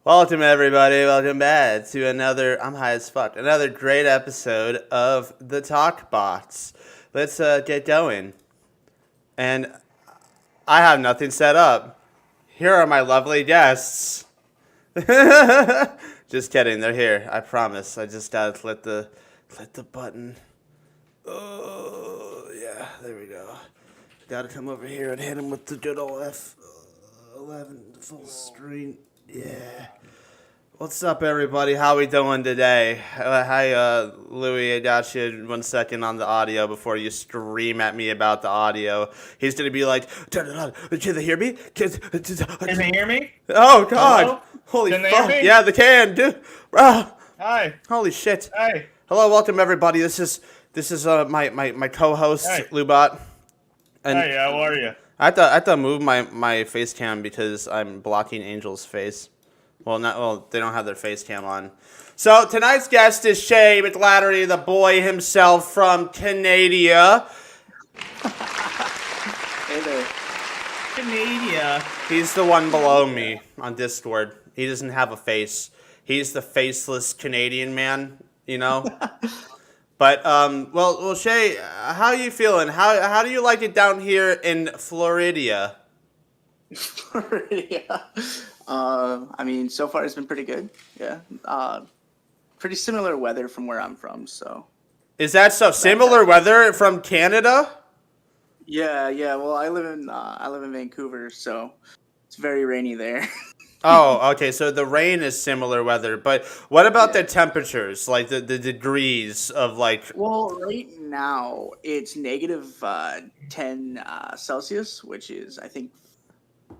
Welcome everybody, welcome back to I'm high as fuck, another great episode of the Talk Box. Let's get going. And I have nothing set up. Here are my lovely guests. Just kidding, they're here, I promise. I just gotta click the button. Oh, yeah, there we go. Gotta come over here and hit him with the good old F11 full screen. Yeah. What's up, everybody? How we doing today? Hi, Louie. I got you 1 second on the audio before you scream at me about the audio. He's gonna be like, "Turn it on. Can they hear me? Can they hear me? Oh God! Hello? Holy Can they fuck! hear me? Yeah, they can, dude. Hi. Holy shit! Hi. Hello, welcome everybody. This is my co-host Hey. Lubot. And Hi, how are you? I had to move my face cam because I'm blocking Angel's face. Well, they don't have their face cam on. So tonight's guest is SheaMcGladdery, the boy himself from Canada. Hey there. Canada. He's the one below me on Discord. He doesn't have a face. He's the faceless Canadian man, you know. But well, Shay, how are you feeling? How do you like it down here in Florida? Yeah. I mean, so far it's been pretty good. Yeah. Pretty similar weather from where I'm from, so. Is that so similar weather from Canada? Yeah. Well, I live in Vancouver, so it's very rainy there. Oh, okay. So the rain is similar weather, but what about the temperatures, like the degrees of like? Well, right now it's negative 10 Celsius, which is I think. I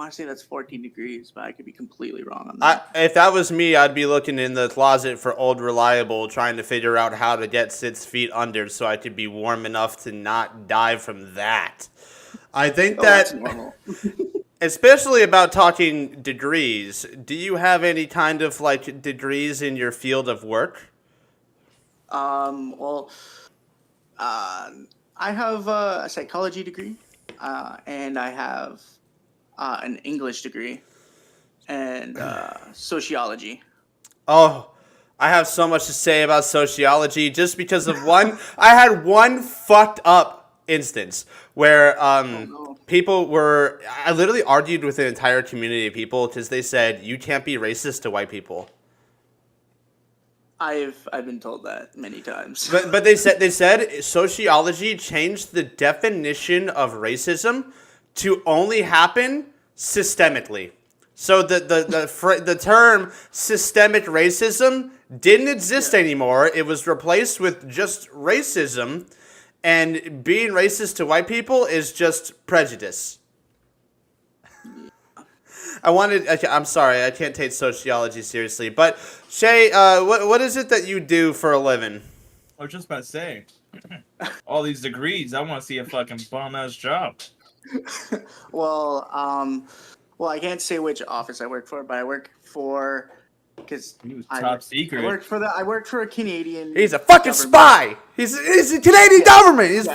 want to say that's 14 degrees, but I could be completely wrong on that. If that was me, I'd be looking in the closet for Old Reliable, trying to figure out how to get 6 feet under so I could be warm enough to not die from that. I think That's normal. especially about talking degrees, do you have any kind of like degrees in your field of work? Well, I have a psychology degree, and I have an English degree, and sociology. Oh, I have so much to say about sociology just because of one. I had one fucked up instance where people were. I literally argued with an entire community of people because they said you can't be racist to white people. I've been told that many times. But they said sociology changed the definition of racism to only happen systemically. So the term systemic racism didn't exist anymore. It was replaced with just racism, and being racist to white people is just prejudice. I'm sorry, I can't take sociology seriously. But Shay, what is it that you do for a living? I was just about to say, all these degrees, I want to see a fucking bum-ass job. Well, I can't say which office I work for, but I work for Top secret. I work for a Canadian. He's a fucking spy. He's a Canadian government. He's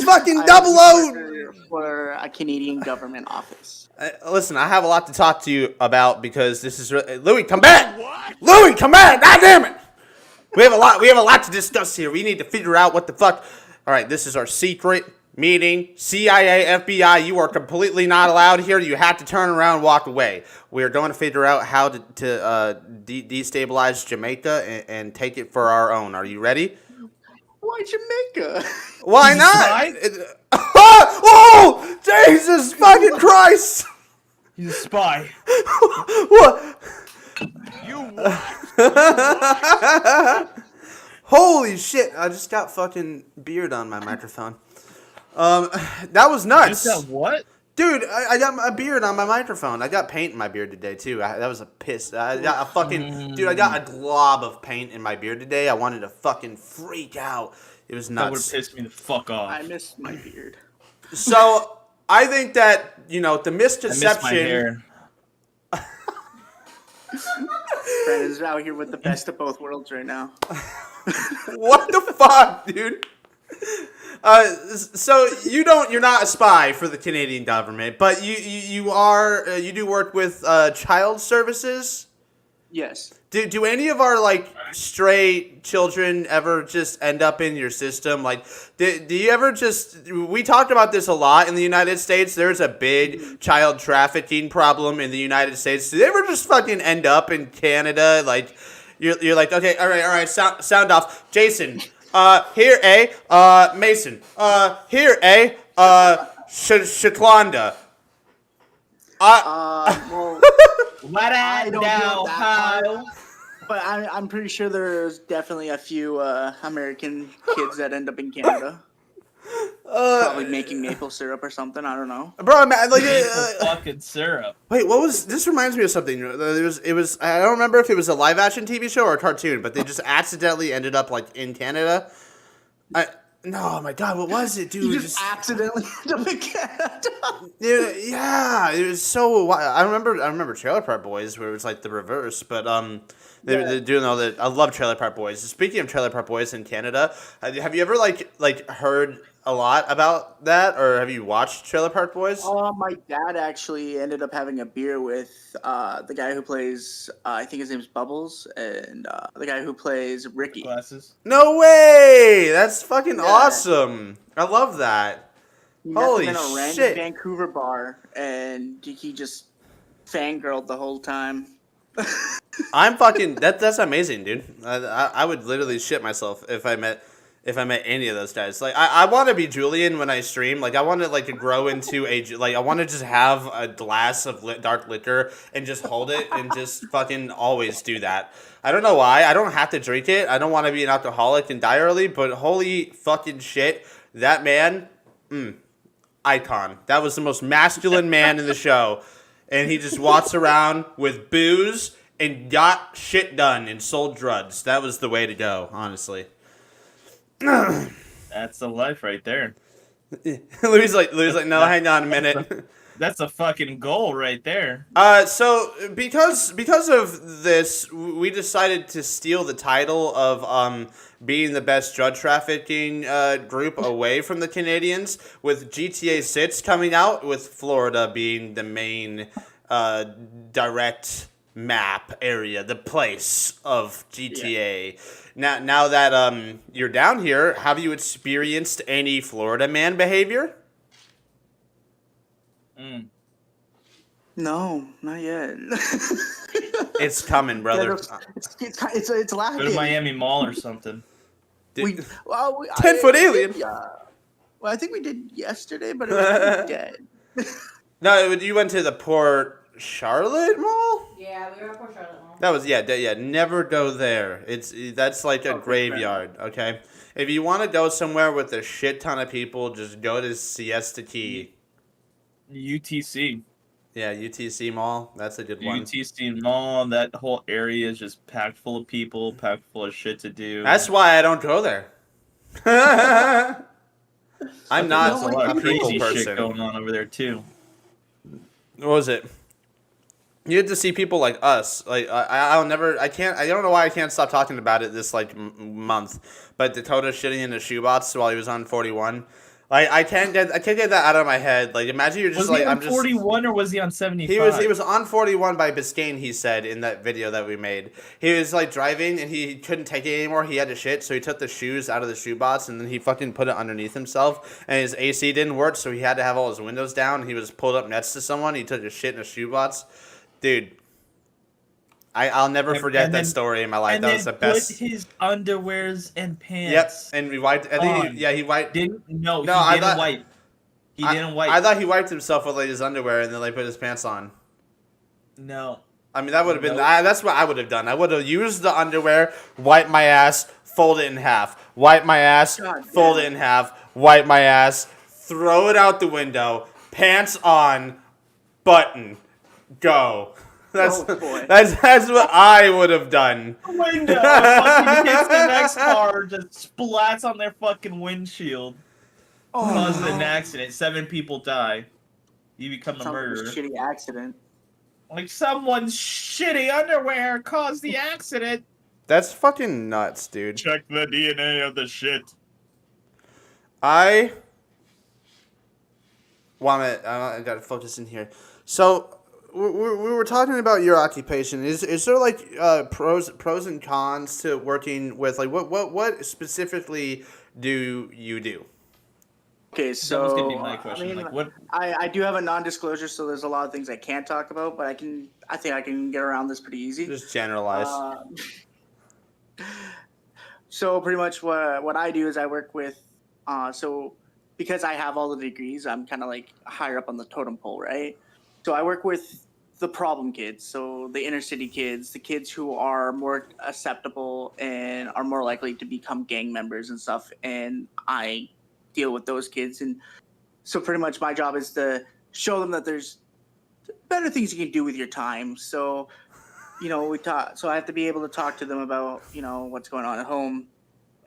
fucking double O. For a Canadian government office. Listen, I have a lot to talk to you about because this is Louis. Come back, Louis. Come back. God damn it. We have a lot to discuss here. We need to figure out what the fuck. All right, this is our secret meeting. CIA, FBI, you are completely not allowed here. You have to turn around and walk away. We are going to figure out how to destabilize Jamaica and take it for our own. Are you ready? Why Jamaica? Why He's a not? Oh, Jesus fucking Christ! He's a spy. What? Holy shit! I just got fucking beard on my microphone. That was nuts. You said what? Dude, I got a beard on my microphone. I got paint in my beard today too. That was a piss. I got a fucking dude. I got a glob of paint in my beard today. I wanted to fucking freak out. It was nuts. That would have pissed me the fuck off. I miss my beard. So I think that the misconception. I miss my hair. Brandon's out here with the best of both worlds right now. What the fuck, dude? So you're not a spy for the Canadian government, but you are you do work with child services. Yes. Do any of our like stray children ever just end up in your system? Like, do you ever just? We talked about this a lot in the United States. There's a big child trafficking problem in the United States. Do they ever just fucking end up in Canada? Like, you're like, okay, all right, sound off, Jason. Here, Mason. Here, Shaklanda. Well, Let I it don't down, know that Kyle. but I'm pretty sure there's definitely a few American kids that end up in Canada. Probably making maple syrup or something. I don't know. Bro, man, like, Fucking syrup. wait, what was this? Reminds me of something. It was. I don't remember if it was a live action TV show or a cartoon, but they just accidentally ended up like in Canada. No, my God, what was it, dude? You just accidentally end up in Canada. Yeah, it was so. I remember Trailer Park Boys, where it was like the reverse, but they do know that I love Trailer Park Boys. Speaking of Trailer Park Boys in Canada, have you ever like heard a lot about that, or have you watched Trailer Park Boys? My dad actually ended up having a beer with the guy who plays, I think his name's Bubbles, and the guy who plays Ricky. Glasses. No way! That's fucking Yeah. awesome. I love that. He met Holy him in a random shit. Vancouver bar, and he just fangirled the whole time. I'm fucking. That's amazing, dude. I would literally shit myself if I met any of those guys. Like I want to be Julian when I stream. Like I want to like grow into I want to just have a glass of dark liquor and just hold it and just fucking always do that. I don't know why. I don't have to drink it. I don't want to be an alcoholic and die early. But holy fucking shit, that man, icon. That was the most masculine man in the show, and he just walks around with booze and got shit done and sold drugs. That was the way to go, honestly. That's the life right there. Louis like, no, hang on a minute. That's a fucking goal right there. So because of this, we decided to steal the title of being the best drug trafficking group away from the Canadians, with GTA 6 coming out, with Florida being the main direct map area, the place of GTA. Yeah. Now that you're down here, have you experienced any Florida man behavior? No, not yet. It's coming, brother. It's laughing. Go to Miami Mall or something. 10-foot alien. Well, I think we did yesterday, but it was dead. No, you went to the Port Charlotte Mall? Yeah, we were at Port Charlotte Mall. That was, yeah, never go there. That's like a graveyard, okay? If you want to go somewhere with a shit ton of people, just go to Siesta Key. UTC. Yeah, UTC Mall. That's a good one. UTC Mall, that whole area is just packed full of people, packed full of shit to do. That's why I don't go there. I'm not There's a lot a of people crazy shit person. going on over there too. What was it? You had to see people like us. Like I don't know why I can't stop talking about it this like month. But Dakota shitting in the shoebox while he was on 41. Like I can't get that out of my head. Like imagine you're just Was he on I'm just 41 or was he on 75? He was on 41 by Biscayne, he said in that video that we made. He was like driving and he couldn't take it anymore. He had to shit, so he took the shoes out of the shoebox and then he fucking put it underneath himself. And his AC didn't work, so he had to have all his windows down. He was pulled up next to someone. He took a shit in a shoebox. Dude, I'll never forget that story in my life. That was the best. Put his underwears and pants. Yep, and we wiped. I think he wiped. He didn't wipe. He didn't wipe. I thought he wiped himself with like his underwear and then like put his pants on. No. I mean that would have been. That's what I would have done. I would have used the underwear, wipe my ass, fold it in half, wipe my ass, fold it in half, wipe my ass, throw it out the window, pants on, button, go. That's what I would have done. Window fucking hits the next car, just splats on their fucking windshield. Causes an accident. 7 people die. You become a murderer. Like a shitty accident. Like someone's shitty underwear caused the accident. That's fucking nuts, dude. Check the DNA of the shit. I I gotta focus in here. So we were talking about your occupation. Is there like pros and cons to working with like what specifically do you do? Okay, That was gonna be so my I question. mean, Like, what? I do have a non-disclosure, so there's a lot of things I can't talk about, but I think I can get around this pretty easy. Just generalize. Uh, so pretty much what I do is I work with, so because I have all the degrees, I'm kind of like higher up on the totem pole, right? So I work with the problem kids, so the inner city kids, the kids who are more acceptable and are more likely to become gang members and stuff, and I deal with those kids. And so pretty much my job is to show them that there's better things you can do with your time. So we talk. So I have to be able to talk to them about what's going on at home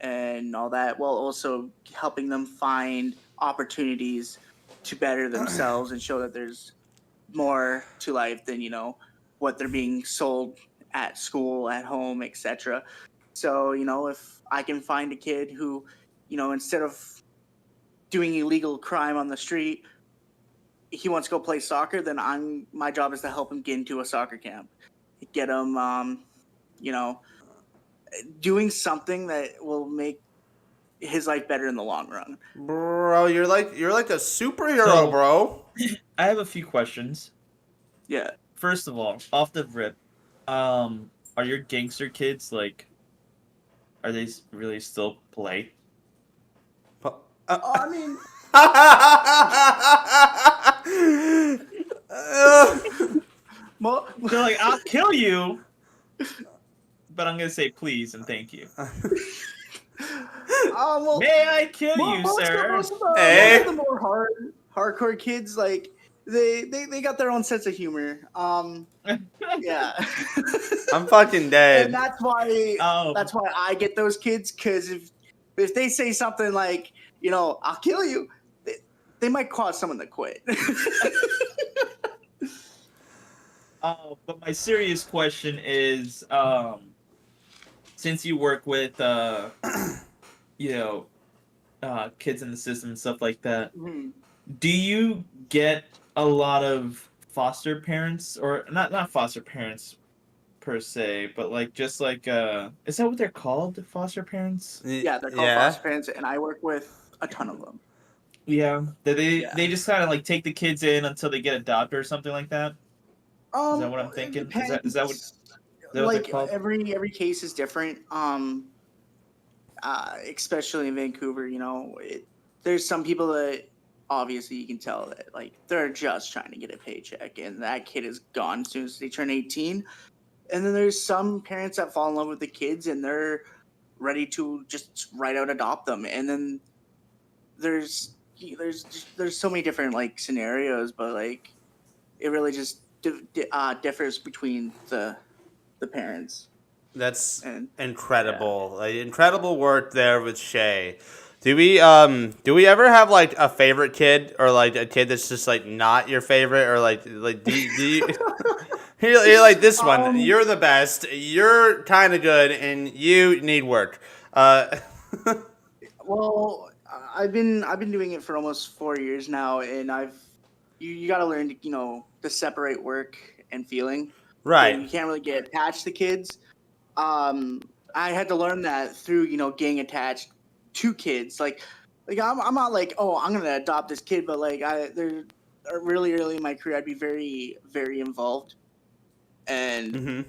and all that, while also helping them find opportunities to better themselves and show that there's more to life than what they're being sold at school, at home, etc. So if I can find a kid who instead of doing illegal crime on the street, he wants to go play soccer, then my job is to help him get into a soccer camp, get him doing something that will make his life better in the long run. Bro, you're like a superhero, So- bro. I have a few questions. Yeah. First of all, off the rip, are your gangster kids like? Are they really still polite? I mean, They're like, I'll kill you, but I'm gonna say please and thank you. well, May I kill you, most sir? of the, Hey. most of the more hardcore kids, like they got their own sense of humor. Yeah. I'm fucking dead. And that's why Oh, I get those kids, because if they say something like, I'll kill you, they might cause someone to quit. but my serious question is, since you work with, kids in the system and stuff like that, Mhm. do you get a lot of foster parents, or not foster parents per se, but like just like is that what they're called, foster parents? Yeah, they're called foster parents, and I work with a ton of them. Yeah, they Yeah. they just kind of like take the kids in until they get adopted or something like that. Is that what I'm It thinking? Is depends. that what they're Like called? every case is different. Especially in Vancouver, there's some people that obviously you can tell that like they're just trying to get a paycheck, and that kid is gone as soon as they turn 18. And then there's some parents that fall in love with the kids and they're ready to just right out adopt them. And then there's so many different like scenarios, but like it really just differs between the parents. That's And incredible. Like, incredible work there with Shay. Do we ever have like a favorite kid, or like a kid that's just like not your favorite, or like do you you're like this one, you're the best, you're kind of good, and you need work. Well, I've been doing it for almost 4 years now, and you got to learn to separate work and feeling. Right. You can't really get attached to kids. I had to learn that through getting attached to kids. Like I'm not like, oh, I'm gonna adopt this kid, but like they're really early in my career, I'd be very, very involved, and Mm-hmm.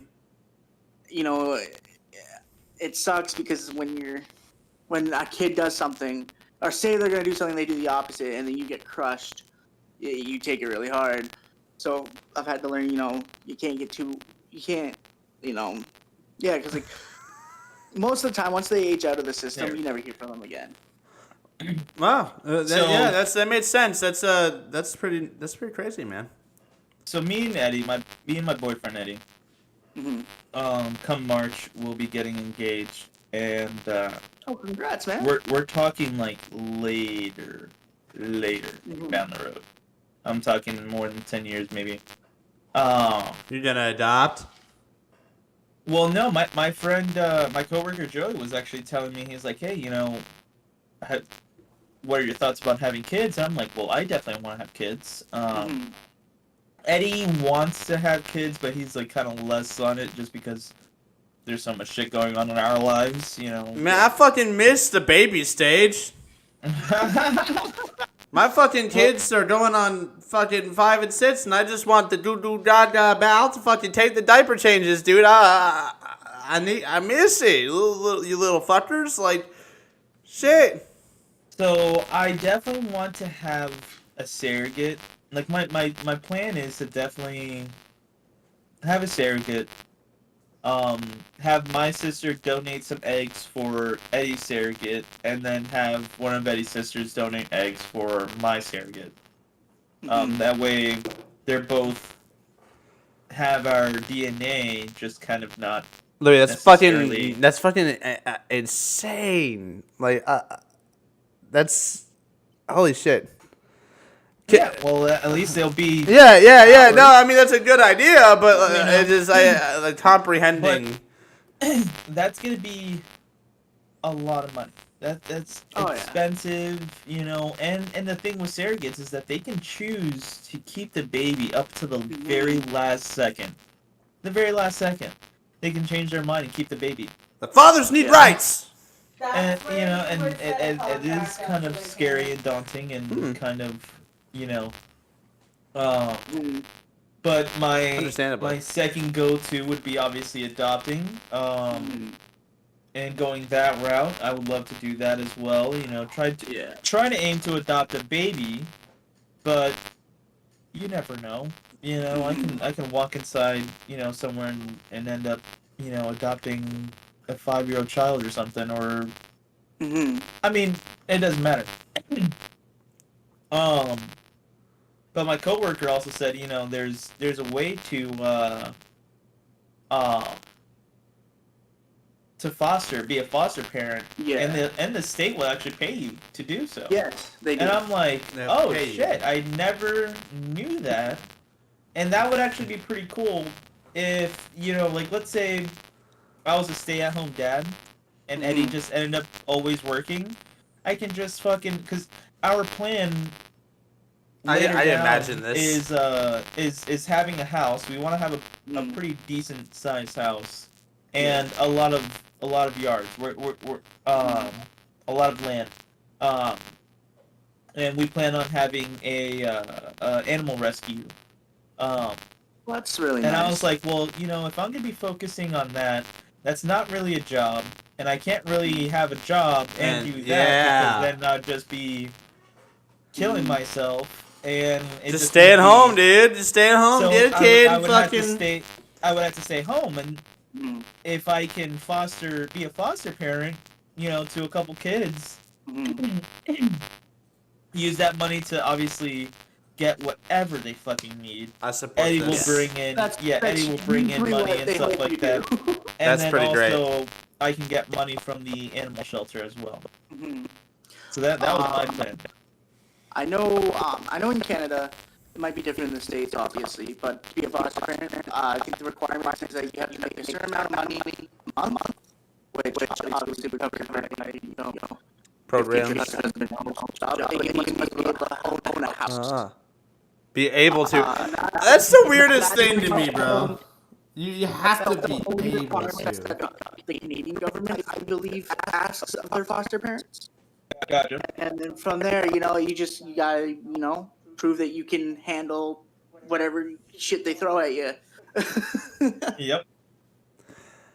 It sucks because when a kid does something, or say they're gonna do something, they do the opposite, and then you get crushed. You take it really hard. So I've had to learn, you can't get too, yeah, because like most of the time, once they age out of the system, There. you never hear from them again. Wow. So- Yeah, that made sense. That's pretty crazy, man. So me and Eddie, me and my boyfriend Eddie, Hmm. come March we'll be getting engaged, and Oh, congrats, man! we're talking like later Mhm. down the road. I'm talking more than 10 years maybe. You're gonna adopt? Well, no, my friend, my coworker Joey was actually telling me, he's like, hey, what are your thoughts about having kids? And I'm like, well, I definitely want to have kids. Mhm. Eddie wants to have kids, but he's like kind of less on it just because there's so much shit going on in our lives, you know. Man, I fucking miss the baby stage. My fucking kids are going on fucking 5 and 6, and I just want the doo-doo-da-da bow to fucking take the diaper changes, dude. I miss it, you little fuckers. Like, shit. So I definitely want to have a surrogate. Like my plan is to definitely have a surrogate. Have my sister donate some eggs for Eddie's surrogate, and then have one of Eddie's sisters donate eggs for my surrogate. That way, they're both have our DNA, just kind of not. Louis, necessarily- that's fucking insane. Like, that's holy shit. Yeah, well, at least they'll be. Yeah. ours. No, I mean that's a good idea, but You know, it's just like comprehending. That's gonna be a lot of money. That's Oh, yeah. expensive, you know. And the thing with surrogates is that they can choose to keep the baby up to the very last second. The very last second, they can change their mind and keep the baby. The fathers need rights. And you know, and it is kind of scary and daunting and kind of, you know. Mhm. But my Understandably. second go-to would be obviously adopting. And going that route, I would love to do that as well. You know, trying to aim to adopt a baby, but you never know. You know, I can walk inside, you know, somewhere and end up, you know, adopting a 5-year-old child or something. Or Mhm. I mean, it doesn't matter. But my coworker also said, you know, there's a way to be a foster parent, Yeah. and the state will actually pay you to do so. Yes, they do. And I'm like, They'll oh pay you. shit, I never knew that. And that would actually be pretty cool if, you know, like let's say I was a stay-at-home dad and Eddie just ended up always working. I can just fucking, because our plan I later down imagine this. is having a house. We want to have a pretty decent sized house and a lot of yards. We're a lot of land. And we plan on having a animal rescue. That's really And nice. I was like, well, you know, if I'm gonna be focusing on that, that's not really a job, and I can't really have a job and do that because then I'd just be killing myself. And it Just stay would at be- home, dude. Just stay at home, So get a I kid, would have to fucking. stay. I would have to stay home, and Mhm. if I can be a foster parent, you know, to a couple kids, Mhm. use that money to obviously get whatever they fucking need. I support Eddie this. will bring in, That's Eddie will bring in usually money what and they stuff hope like you that. do. And That's then pretty great. also, I can get money from the animal shelter as well. Mhm. So that was my plan. I know in Canada, it might be different in the States, obviously, but to be a foster parent, I think the requirement is that you have to make a certain amount of money a month, which obviously would cover you know, Programs. if your husband job, and you must be able to own a house. Be able to. That's the weirdest thing to me, bro. You have to be able to. The Canadian government, I believe, asks of their foster parents. Gotcha. And then from there, you know, you gotta, you know, prove that you can handle whatever shit they throw at you. Yep.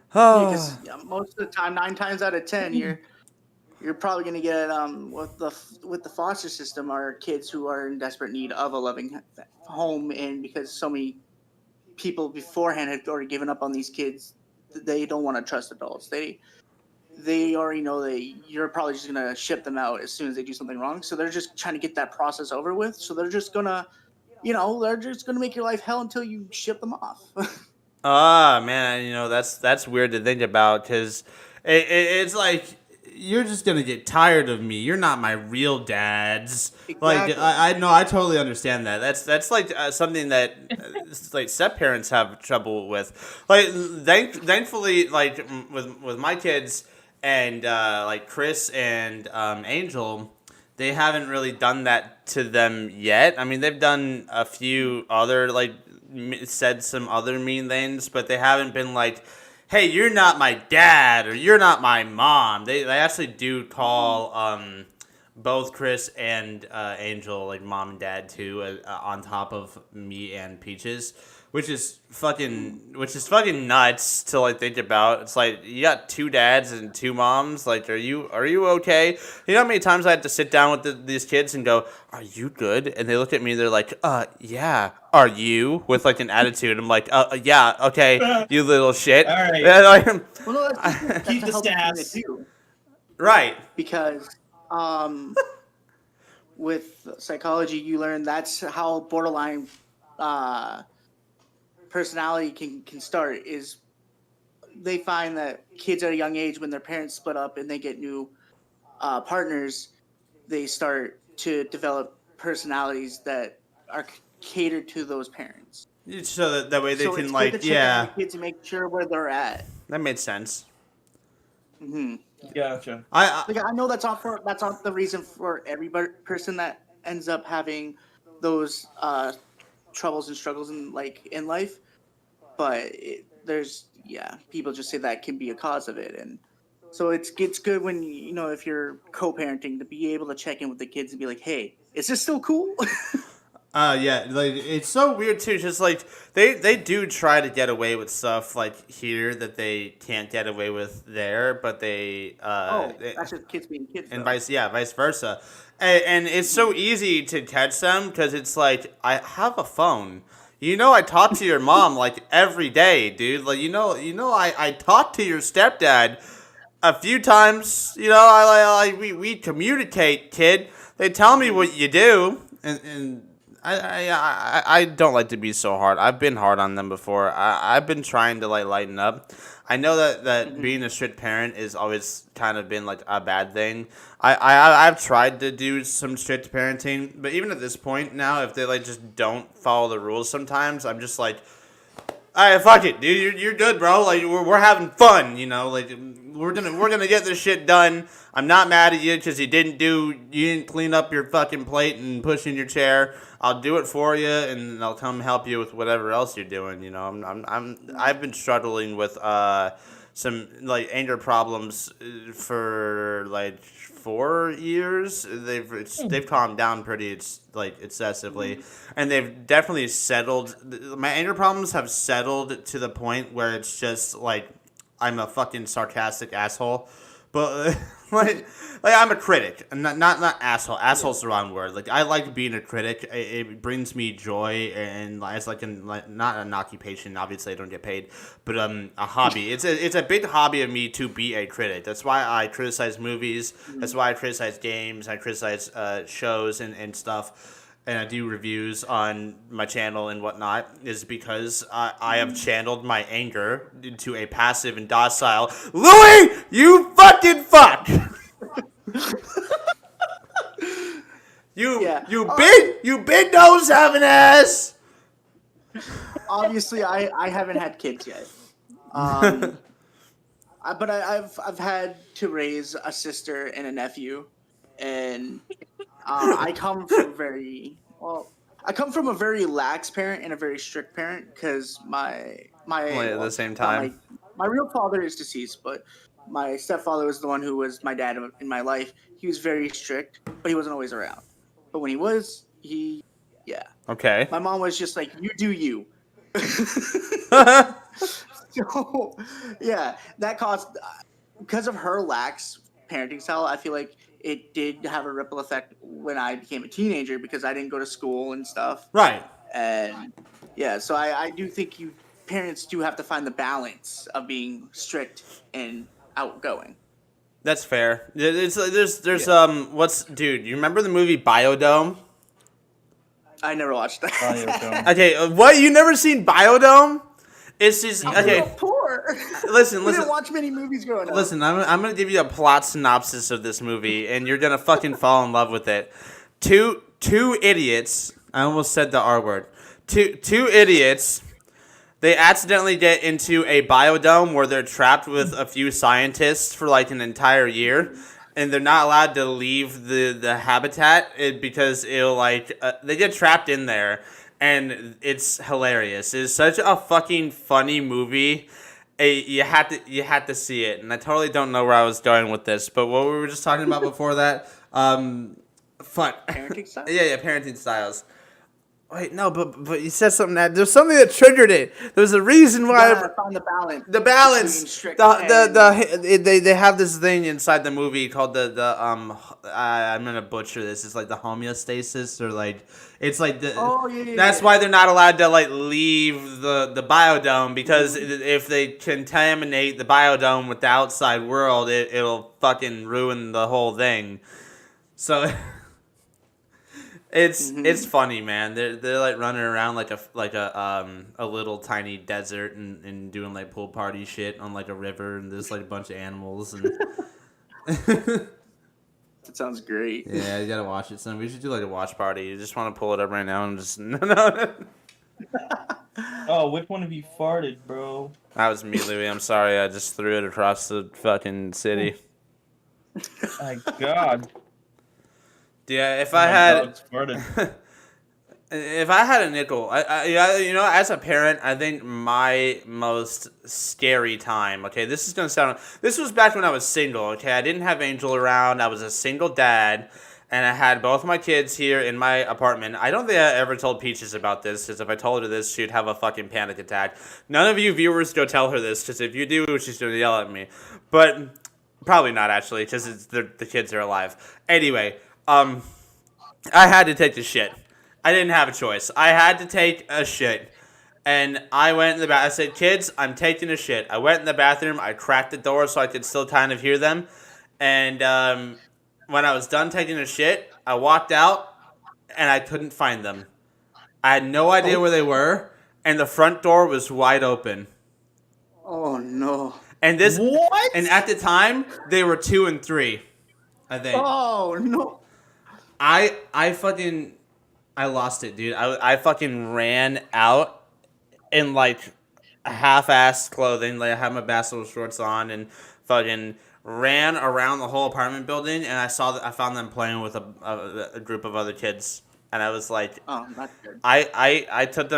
Because most of the time, 9 times out of 10, you're probably gonna get with the foster system are kids who are in desperate need of a loving home, and because so many people beforehand had already given up on these kids, they don't want to trust adults. They already know that you're probably just gonna ship them out as soon as they do something wrong. So they're just trying to get that process over with. So they're just gonna, you know, make your life hell until you ship them off. Man, you know that's weird to think about because it's like you're just gonna get tired of me. You're not my real dads. Like Exactly. I know, I totally understand that. That's like something that like step parents have trouble with. Like thankfully, like with my kids and like Chris and Angel, they haven't really done that to them yet. I mean, they've done a few other, like, said some other mean things, but they haven't been like, hey, you're not my dad, or you're not my mom. They actually do call both Chris and Angel, like, mom and dad, too, on top of me and Peaches. Which is fucking nuts to like think about. It's like you got 2 dads and 2 moms. Like, are you okay? You know how many times I had to sit down with these kids and go, "Are you good?" And they look at me. They're like, yeah. Are you?" With like an attitude. I'm like, yeah, okay, you little shit. All right. Well, no, that's Keep a the healthy thing stats. to do Right. because with psychology, you learn that's how borderline personality can start. Is they find that kids at a young age, when their parents split up and they get new partners, they start to develop personalities that are catered to those parents. So that way they So can it's like good to check on yeah. the kids and make sure where they're at. That made sense. Gotcha. Like, I know that's not the reason for every person that ends up having those troubles and struggles in life, but there's people just say that can be a cause of it, and so it's good when if you're co-parenting to be able to check in with the kids and be like, hey, is this still cool? Yeah, like it's so weird too. Just like they do try to get away with stuff like here that they can't get away with there, but That's just kids being kids. and though. vice versa, and it's so easy to catch them because it's like I have a phone. I talk to your mom like every day, dude. Like I talk to your stepdad a few times. We communicate, kid. They tell me what you do, and I don't like to be so hard. I've been hard on them before. I've been trying to like lighten up. I know that being a strict parent is always kind of been like a bad thing. I've tried to do some strict parenting, but even at this point now, if they like just don't follow the rules, sometimes I'm just like, all right, fuck it, dude. You're good, bro. Like we're having fun, Like we're gonna get this shit done. I'm not mad at you because you didn't clean up your fucking plate and push in your chair. I'll do it for you, and I'll come help you with whatever else you're doing. I've been struggling with some like anger problems for like 4 years. They've calmed down pretty excessively, and they've definitely settled. My anger problems have settled to the point where it's just like I'm a fucking sarcastic asshole, but like I'm a critic, not asshole. Asshole's the wrong word. Like I like being a critic. It brings me joy, and it's like not an occupation. Obviously, I don't get paid, but a hobby. It's a big hobby of me to be a critic. That's why I criticize movies. That's why I criticize games. I criticize shows and stuff. And I do reviews on my channel and whatnot, is because I have channeled my anger into a passive and docile Louis, you fucking fuck. you big nose having ass. Obviously, I haven't had kids yet, but I've had to raise a sister and a nephew, and I come from a very lax parent and a very strict parent because at the same time, my real father is deceased, but my stepfather was the one who was my dad in my life. He was very strict, but he wasn't always around. But when he was, Okay. My mom was just like, you do you. So, that caused, because of her lax parenting style, I feel like it did have a ripple effect when I became a teenager because I didn't go to school and stuff. Right. And so I do think parents do have to find the balance of being strict and outgoing. That's fair. There's dude, you remember the movie Biodome? I never watched that. Biodome. Okay, what? You never seen Biodome? It's just okay. I'm poor. Listen. We didn't watch many movies growing up. Listen, I'm gonna give you a plot synopsis of this movie, and you're gonna fucking fall in love with it. Two idiots. I almost said the R word. Two idiots. They accidentally get into a biodome where they're trapped with a few scientists for like an entire year, and they're not allowed to leave the habitat because it'll they get trapped in there, and it's hilarious. It's such a fucking funny movie. You had to see it, and I totally don't know where I was going with this, but what we were just talking about before that, Parenting styles? yeah, parenting styles. Wait, no, but you said something there's something that triggered it. There's a reason why. I found the balance. The balance. between strict and- They have this thing inside the movie called I'm gonna butcher this. It's like the homeostasis or like it's like the. Oh yeah. That's why they're not allowed to like leave the biodome because if they contaminate the biodome with the outside world, it'll fucking ruin the whole thing. So. It's funny, man. They're like running around like a little tiny desert and doing like pool party shit on like a river, and there's like a bunch of animals and. That sounds great. Yeah, you gotta watch it, son. We should do like a watch party. You just want to pull it up right now and just no. Oh, which one of you farted, bro? That was me, Louie. I'm sorry. I just threw it across the fucking city. My God. Yeah, if I had. Dog's farted. If I had a nickel, as a parent, I think my most scary time. Okay, this is gonna sound. This was back when I was single. Okay, I didn't have Angel around. I was a single dad, and I had both my kids here in my apartment. I don't think I ever told Peaches about this, because if I told her this, she'd have a fucking panic attack. None of you viewers go tell her this, because if you do, she's gonna yell at me. But probably not actually, because the kids are alive. Anyway, I had to take the shit. I didn't have a choice. I had to take a shit. And I went in the bathroom. I said, kids, I'm taking a shit. I went in the bathroom. I cracked the door so I could still kind of hear them. And when I was done taking a shit, I walked out, and I couldn't find them. I had no idea where they were, and the front door was wide open. Oh, no. And What? And at the time, they were 2 and 3, I think. Oh, no. I lost it, dude. I fucking ran out in like half-assed clothing. Like I had my basketball shorts on and fucking ran around the whole apartment building. And I found them playing with a group of other kids. And I was like, Oh, that's good. I took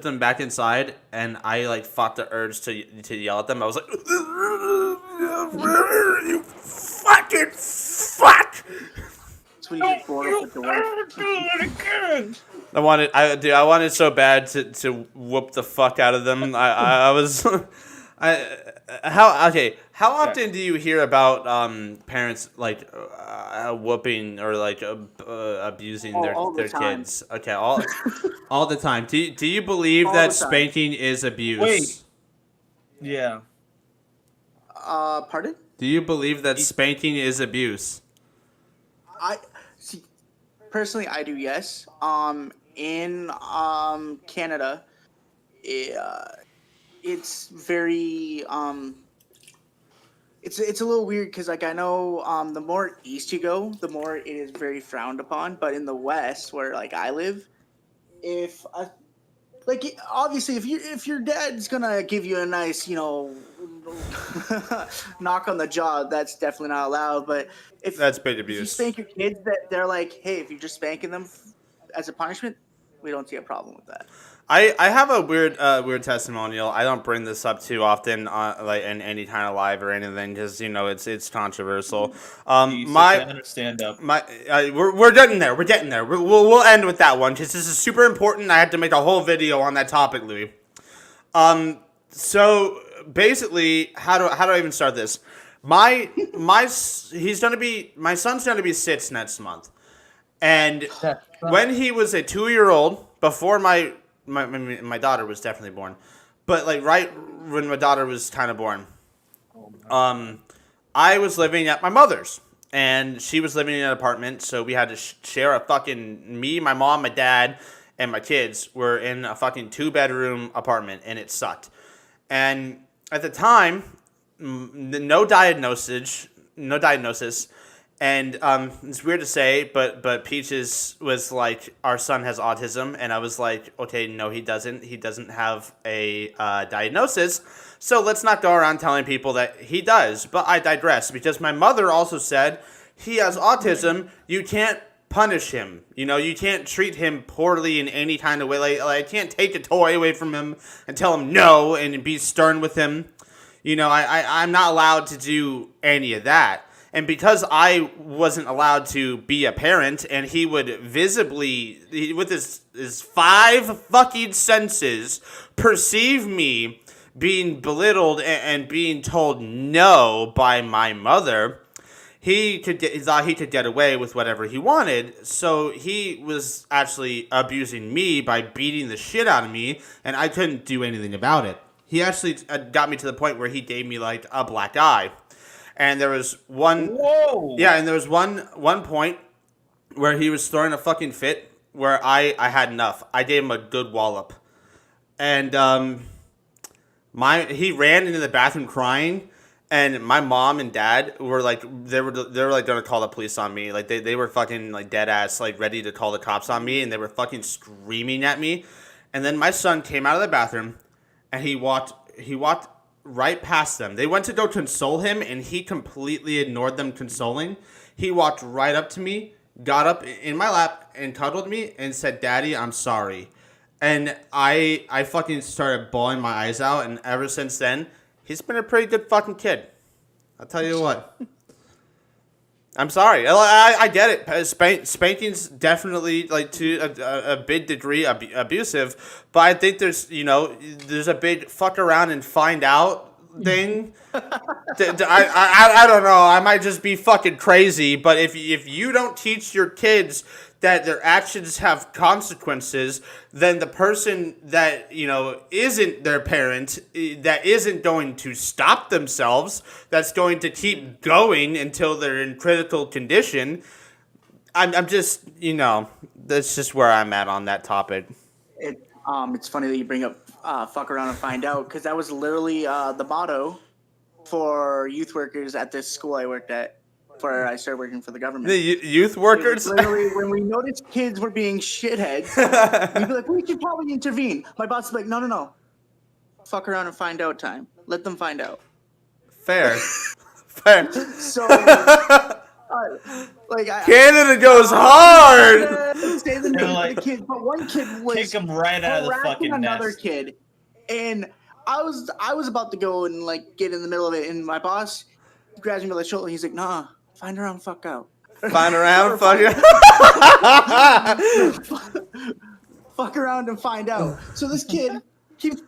them back inside, and I like fought the urge to yell at them. I was like, you fucking fuck. That's when you get bored up with the wife. I wanted so bad to whoop the fuck out of them. I was, how often do you hear about parents like whooping or like abusing their time. kids? Okay, all the time. Do you believe All that the time. spanking is abuse? Wait. Yeah. Pardon? Do you believe that spanking is abuse? Personally, I do. Yes. In Canada, it's very it's a little weird because like I know the more east you go, the more it is very frowned upon. But in the west, where like I live, obviously if your dad's gonna give you a nice knock on the jaw, that's definitely not allowed. But That's big if you abuse. spank your kids, they're like, hey, if you're just spanking them as a punishment, we don't see a problem with that. I have a weird testimonial. I don't bring this up too often, like in any kind of live or anything, because it's controversial. Stand up. We're getting there. We're getting there. We'll end with that one because this is super important. I had to make a whole video on that topic, Louis. So basically, how do I even start this? My son's gonna be 6 next month, and when he was a 2-year-old, before my daughter was definitely born, but like right when my daughter was kind of born, I was living at my mother's, and she was living in an apartment, so we had to share me, my mom, my dad, and my kids were in a fucking 2-bedroom apartment, and it sucked. And at the time, no diagnosis, and it's weird to say, but Peaches was like, our son has autism, and I was like, okay, no, he doesn't have a diagnosis, so let's not go around telling people that he does. But I digress, because my mother also said he has autism. You can't punish him. You know, you can't treat him poorly in any kind of way. Like I can't take a toy away from him and tell him no and be stern with him. You know, I'm not allowed to do any of that. And because I wasn't allowed to be a parent, and he would visibly, with his 5 fucking senses, perceive me being belittled and being told no by my mother, he thought he could get away with whatever he wanted. So he was actually abusing me by beating the shit out of me, and I couldn't do anything about it. He actually got me to the point where he gave me like a black eye. And there was one. Whoa. Yeah, and there was one point where he was throwing a fucking fit where I had enough. I gave him a good wallop, and he ran into the bathroom crying, and my mom and dad were like they were like gonna call the police on me. Like they were fucking like dead ass like ready to call the cops on me, and they were fucking screaming at me. And then my son came out of the bathroom, and he walked right past them. They went to go console him, and he completely ignored them consoling. He walked right up to me, got up in my lap, and cuddled me, and said, "Daddy, I'm sorry." And I fucking started bawling my eyes out, and ever since then, he's been a pretty good fucking kid. I'll tell you what. I'm sorry. I get it. Spanking's definitely, like, to a big degree abusive, but I think there's a big fuck around and find out thing. I don't know. I might just be fucking crazy, but if you don't teach your kids that their actions have consequences, then the person that, isn't their parent, that isn't going to stop themselves, that's going to keep going until they're in critical condition, I'm just, that's just where I'm at on that topic. It's funny that you bring up fuck around and find out, because that was literally the motto for youth workers at this school I worked at. Before I started working for the government. The youth workers? Literally, when we noticed kids were being shitheads, we'd be like, we should probably intervene. My boss would be like, no. Fuck around and find out time. Let them find out. Fair. Fair. So, Canada goes hard! Say the name of the kid, but one kid was kick him right out of the fucking another nest. kid. And I was about to go and get in the middle of it, and my boss grabs me by the shoulder. He's like, nah. Find around, fuck out. Find around, fuck out. Fuck around and find out. So this kid keeps,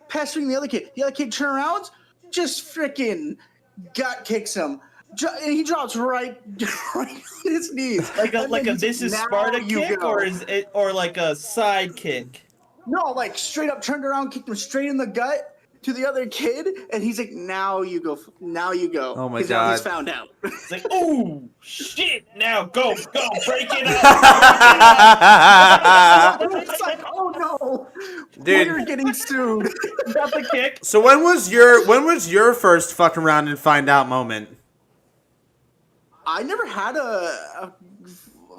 pestering the other kid. The other kid turns around, just freaking gut kicks him. And he drops right on his knees. Like a this is Sparta kick, or like a side kick? No, straight up turned around, kicked him straight in the gut to the other kid, and he's like, now you go. Oh my god. Now he's found out. It's like, oh shit, now go, break it up. It's like, oh no. Dude. We're getting sued. Got the kick. So when was your first fuck around and find out moment? I never had a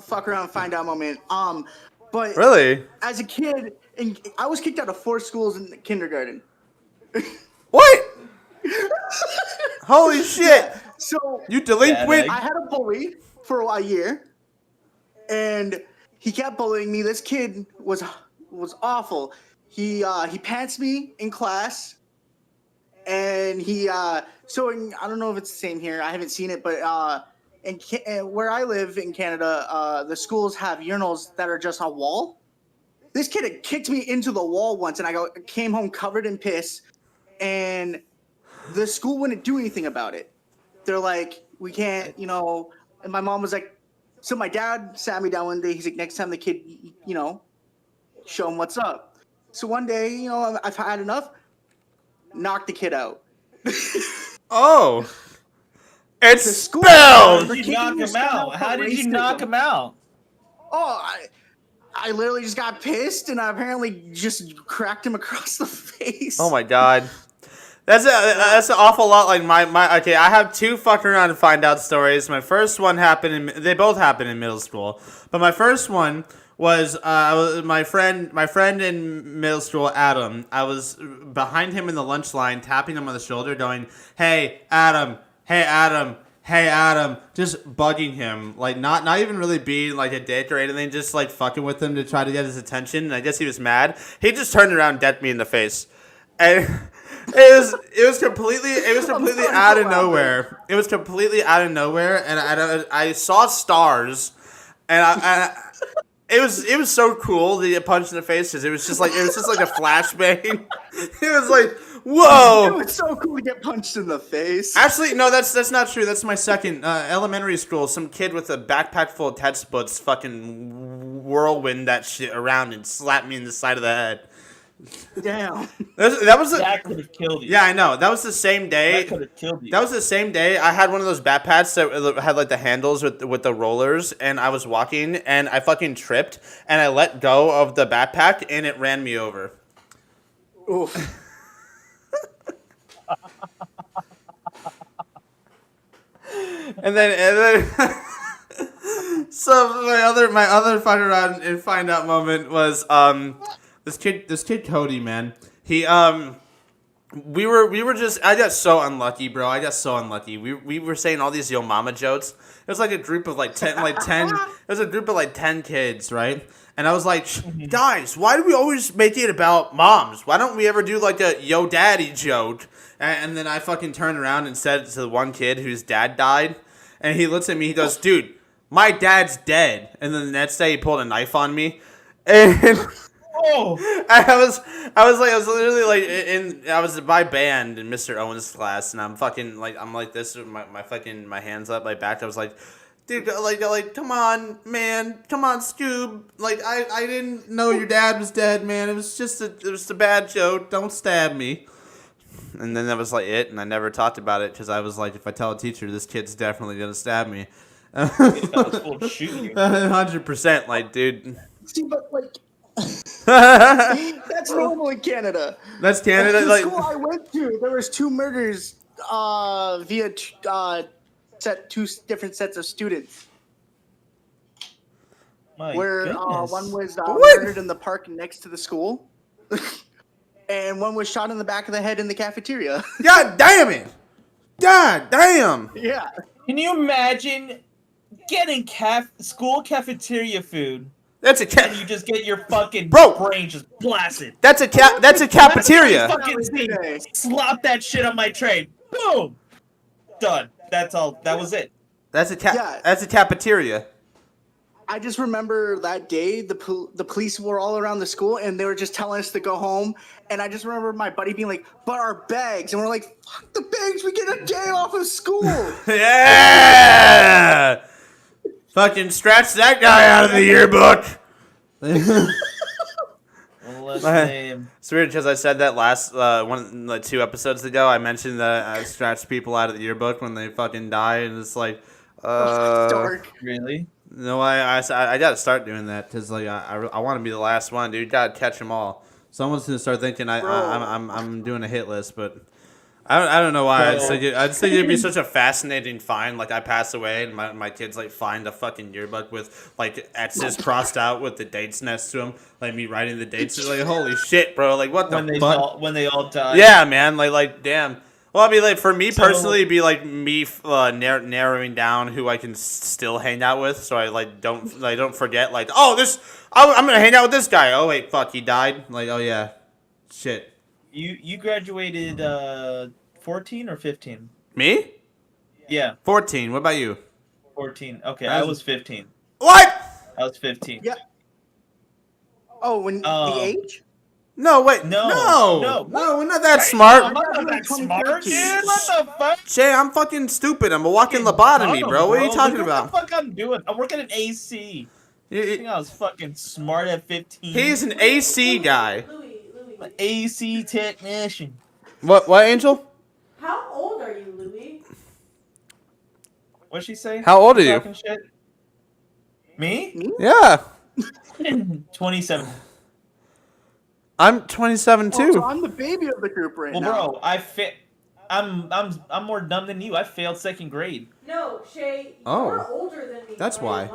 fuck around and find out moment. But Really? as a kid, I was kicked out of 4 schools in kindergarten. What? Holy shit! So You delinquent? I had a bully for a year, and he kept bullying me. This kid was awful. He pantsed me in class, and I don't know if it's the same here. I haven't seen it, but where I live in Canada, the schools have urinals that are just on a wall. This kid had kicked me into the wall once, and I came home covered in piss. And the school wouldn't do anything about it. They're like, we can't, and my mom was like, so my dad sat me down one day. He's like, next time the kid, show him what's up. So one day, I've had enough, knock the kid out. Oh. It's The school- spelled! How did you knock him out? How did you knock him out? Oh, I literally just got pissed, and I apparently just cracked him across the face. Oh my god. That's an awful lot like my okay, I have 2 fuck around and find out stories. My first one they both happened in middle school. But my first one was my friend in middle school, Adam. I was behind him in the lunch line, tapping him on the shoulder, going, hey Adam, hey Adam, just bugging him, like not even really being like a dick or anything, just like fucking with him to try to get his attention. And I guess he was mad. He just turned around and decked me in the face, and it was completely out of nowhere. It was completely out of nowhere, and I saw stars, and it was so cool to get punched in the face because it was just like a flashbang. It was like, whoa! It was so cool to get punched in the face. Actually, no, that's not true. That's my second elementary school. Some kid with a backpack full of textbooks fucking whirlwind that shit around and slapped me in the side of the head. Damn. That could have killed you. Yeah, I know. That was the same day. That could have killed you. That was the same day. I had one of those backpacks that had like the handles with the rollers, and I was walking and I fucking tripped and I let go of the backpack and it ran me over. Oof. and then so my other fuck around and find out moment was this kid Cody, man. He we were just, I got so unlucky, bro. I got so unlucky. We were saying all these yo mama jokes. It was like a group of like 10 it was a group of like 10 kids, right? And I was like, guys, why do we always make it about moms? Why don't we ever do like a yo daddy joke? And then I fucking turned around and said to the one kid whose dad died, and he looks at me, he goes, dude, my dad's dead. And then the next day he pulled a knife on me. And oh. I was literally like I was by band in Mr. Owen's class, and I'm like this with my hands up, like back. I was like, dude, like come on, man, come on, Scoob. Like I didn't know your dad was dead, man. It was a bad joke. Don't stab me. And then that was like it, and I never talked about it because I was like, if I tell a teacher, this kid's definitely gonna stab me. 100%, like, dude. See, but like. That's normal in Canada. That's Canada. The like school I went to, there was 2 murders via two different sets of students. Where one was murdered in the park next to the school, and one was shot in the back of the head in the cafeteria. God damn it! God damn! Yeah. Can you imagine getting school cafeteria food? That's a and you just get your fucking brain just blasted. That's a cafeteria. Slop that shit on my tray. Boom. Done. That's all. That was it. That's a cafeteria. I just remember that day the police were all around the school and they were just telling us to go home. And I just remember my buddy being like, "But our bags," and we're like, "Fuck the bags! We get a day off of school." Yeah. Fucking scratch that guy out of the yearbook. It's weird because I said that last 2 episodes ago. I mentioned that I scratched people out of the yearbook when they fucking die, and it's like, dark. Really? No, I gotta start doing that because like I want to be the last one, dude. Gotta catch them all. Someone's gonna start thinking I'm doing a hit list, but. I don't know why. I'd say it'd be such a fascinating find. Like I pass away and my kids like find a fucking yearbook with like X's crossed out with the dates next to them. Like me writing the dates. It's like holy shit, bro. Like what the fuck? When they all die. Yeah, man. Like damn. Well, I mean, like for me personally, it'd be like me narrowing down who I can still hang out with, so I don't forget. Like I'm gonna hang out with this guy. Oh wait, fuck, he died. Like oh yeah, shit. You graduated 14 or 15? Me? Yeah. 14. What about you? 14. Okay, I was 15. What? I was 15. Yeah. Oh, the age? No, wait. No, we're not that smart. I'm not that smart, dude. What the fuck? Jay, I'm fucking stupid. I'm a walking lobotomy, bro. What are you talking about? What the fuck I'm doing? I'm working at AC. You think I was fucking smart at 15? He's an AC guy. An AC technician. What, Angel? How old are you, Louis? What'd she say? How old are you? Shit? Me? Yeah. 27. I'm 27 too. So I'm the baby of the group right now. Well, bro, I'm more dumb than you. I failed 2nd grade. No, Shay, you're older than me. That's why.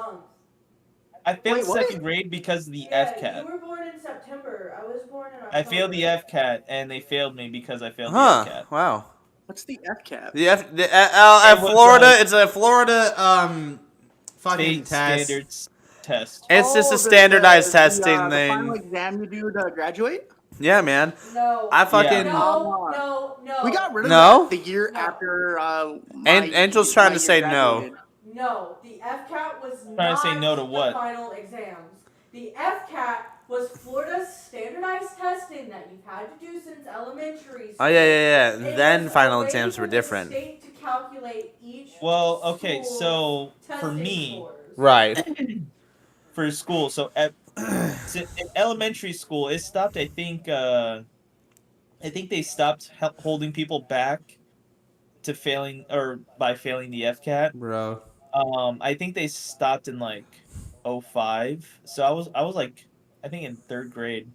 I failed 2nd grade because of the FCAT. You were born in September. I was born in October. I failed the FCAT, and they failed me because I failed the FCAT. Wow. What's the F cap? At It was, Florida, it's a Florida fucking State test. standards test. It's just a standardized testing the final thing. exam you do to graduate. Yeah, man. No. I fucking No. We got rid of No? that the year No. after. Angel's trying my to say year no. graduated. No, the FCAT was Trying not to say no to what? the final exams. The FCAT was Florida's standardized testing that you've had to do since elementary school. Oh yeah. It Then was final a way exams for were the different. state to calculate each Well, okay, school's so for testing me, scores. Right. for school, so in elementary school, it stopped. I think they stopped holding people back to failing or by failing the FCAT. Bro. I think they stopped in like 05. So I was like, I think in third grade.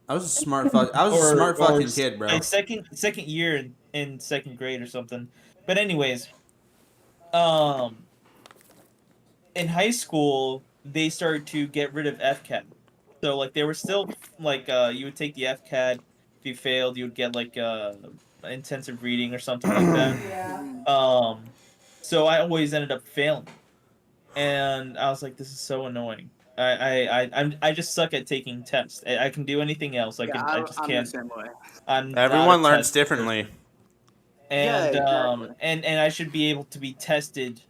I was a smart fucking kid, bro. Like second year in second grade or something. But anyways, um, in high school they started to get rid of FCAT. So like they were still like you would take the FCAT. If you failed, you would get like intensive reading or something like that. Yeah. So I always ended up failing, and I was like, "This is so annoying." I just suck at taking tests. I can do anything else. I just I'm can't. the same way. I'm not Everyone a learns test differently. and Yeah, exactly. and I should be able to be tested.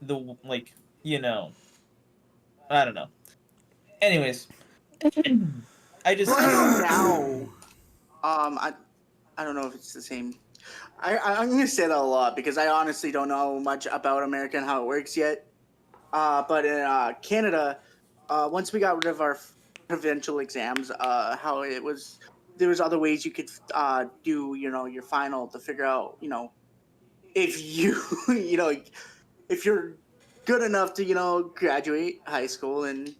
I don't know. Anyways, I just Now, I don't know if it's the same. I'm gonna say that a lot because I honestly don't know much about America and how it works yet. But in Canada, once we got rid of our provincial exams, how it was, there was other ways you could do, your final to figure out, if you, if you're good enough to, graduate high school and,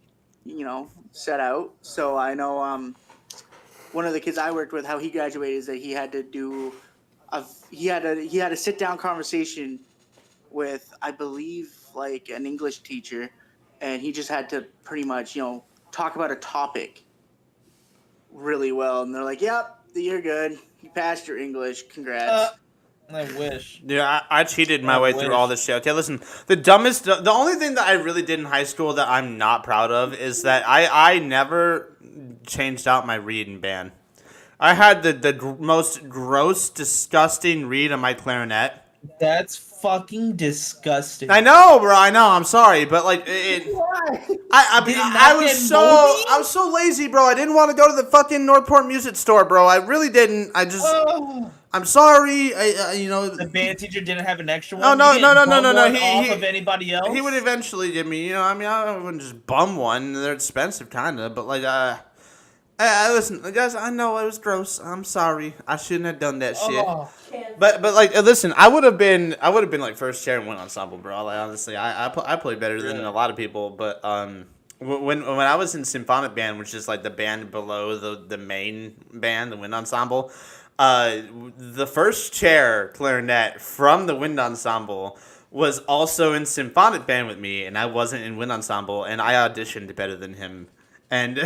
set out. So I know one of the kids I worked with, how he graduated is that he had to do he had a sit down conversation with, I believe, like an English teacher, and he just had to pretty much talk about a topic really well, and they're like, "Yep, you're good. You passed your English. Congrats." I wish. Yeah, I cheated my I way through wish. all this shit. Okay, listen, the only thing that I really did in high school that I'm not proud of is that I never changed out my reed band. I had the most gross, disgusting reed on my clarinet. That's fucking disgusting. I know, bro. I know. I'm sorry, but like Did it not I get was moldy? so lazy, bro. I didn't want to go to the fucking Northport Music Store, bro. I really didn't. Oh. I'm sorry. The band teacher didn't have an extra one. Oh, no, You didn't no. bum one He off of anybody else. He would eventually give me. I wouldn't just bum one. They're expensive, kinda, but like listen, guys. I know it was gross. I'm sorry. I shouldn't have done that shit. Oh. But like listen, I would have been like first chair in wind ensemble, bro. Like honestly, I played better than a lot of people. But when I was in symphonic band, which is like the band below the main band, the wind ensemble, the first chair clarinet from the wind ensemble was also in symphonic band with me, and I wasn't in wind ensemble, and I auditioned better than him. And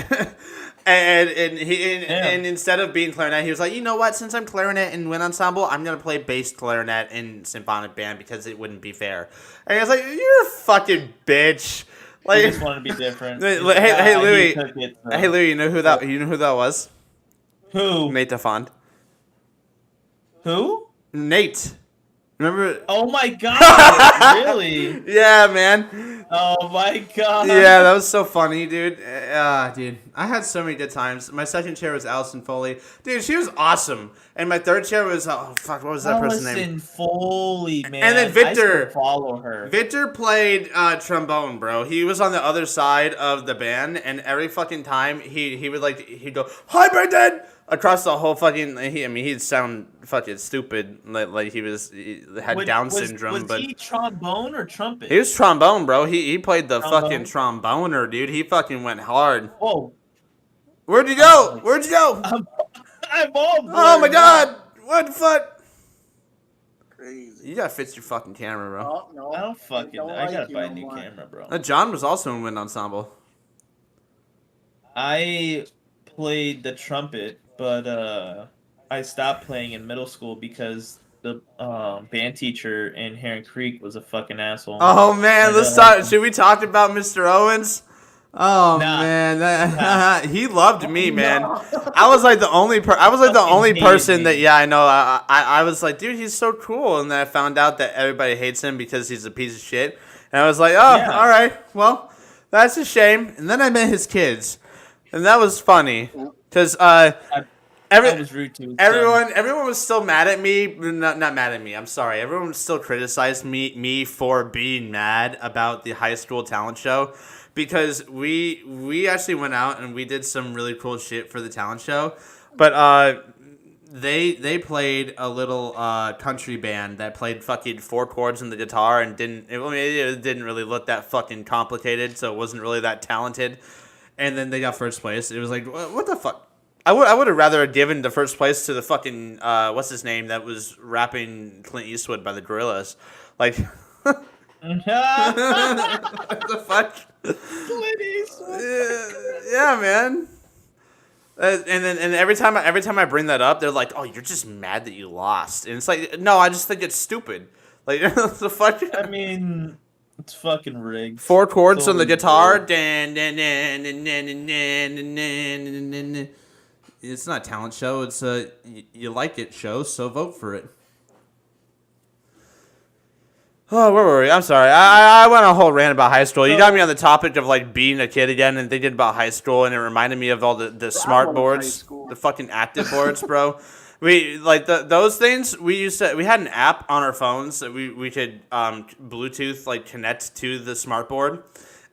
and instead of being clarinet, he was like, you know what? Since I'm clarinet in wind ensemble, I'm gonna play bass clarinet in symphonic band because it wouldn't be fair. And I was like, you're a fucking bitch. Like, I just want to be different. Hey Louis, so. hey Louis, you know who that was? Who? Nate DeFond. Who? Nate. Remember? Oh my god! Really? Yeah, man. Oh my god! Yeah, that was so funny, dude. Dude, I had so many good times. My second chair was Allison Foley. Dude, she was awesome. And my third chair was, what was that person's name? Allison Foley, man. And then Victor. I still follow her. Victor played trombone, bro. He was on the other side of the band, and every fucking time he'd go, "Hi, Brendan!" across the whole fucking. He'd sound fucking stupid, like he had Down syndrome. Was he trombone or trumpet? He was trombone, bro. He played the Trombone? fucking tromboner, dude. He fucking went hard. Whoa! Where'd you go? Where'd you go? I'm all blurred. Oh my god! What the fuck? Crazy. You gotta fix your fucking camera, bro. Oh, no. I don't fucking. Don't I gotta like you buy a no new more. camera, bro. John was also in wind ensemble. I played the trumpet, but I stopped playing in middle school because the band teacher in Heron Creek was a fucking asshole. Oh man, let's talk. Should we talk about Mr. Owens? Oh Nah. man, he loved me, man. I was like the only Fucking person hated that me. I know. I was like, dude, he's so cool, and then I found out that everybody hates him because he's a piece of shit. And I was like, oh, Yeah. all right, well, that's a shame. And then I met his kids, and that was funny because I was rude to everyone was still mad at me. Not mad at me. I'm sorry. Everyone still criticized me for being mad about the high school talent show. Because we actually went out and we did some really cool shit for the talent show, but they played a little country band that played fucking 4 chords on the guitar and it didn't really look that fucking complicated, so it wasn't really that talented. And then they got first place. It was like, what the fuck? I would have rather given the first place to the fucking what's his name that was rapping Clint Eastwood by the Gorillaz, like. What the fuck? Yeah, man. And every time I bring that up, they're like, "Oh, you're just mad that you lost," and it's like, no, I just think it's stupid. Like, the fuck. I mean, it's fucking rigged. 4 chords It's on the totally guitar. rigged. It's not a talent show. It's a you like it show, so vote for it. Oh, where were we? I'm sorry. I went on a whole rant about high school. You got me on the topic of like being a kid again and thinking about high school, and it reminded me of all the smart went to high boards, school. the fucking active boards, bro. We like those things. We had an app on our phones that we could Bluetooth like connect to the smart board,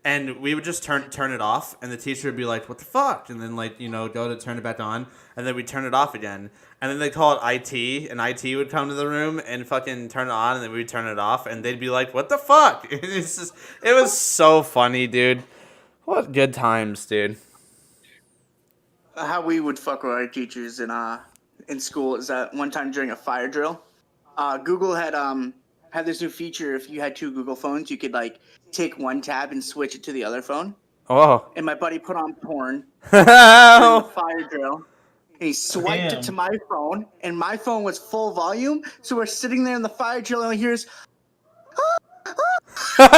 and we would just turn it off, and the teacher would be like, "What the fuck?" And then like go to turn it back on, and then we turn it off again. And then they call it IT, and IT would come to the room and fucking turn it on, and then we'd turn it off, and they'd be like, "What the fuck?" It was so funny, dude. What good times, dude. How we would fuck with our teachers in school is that one time during a fire drill, Google had this new feature. If you had 2 Google phones, you could like take one tab and switch it to the other phone. Oh. And my buddy put on porn during the fire drill. And he swiped it to my phone, and my phone was full volume. So we're sitting there in the fire drill, and he hears, and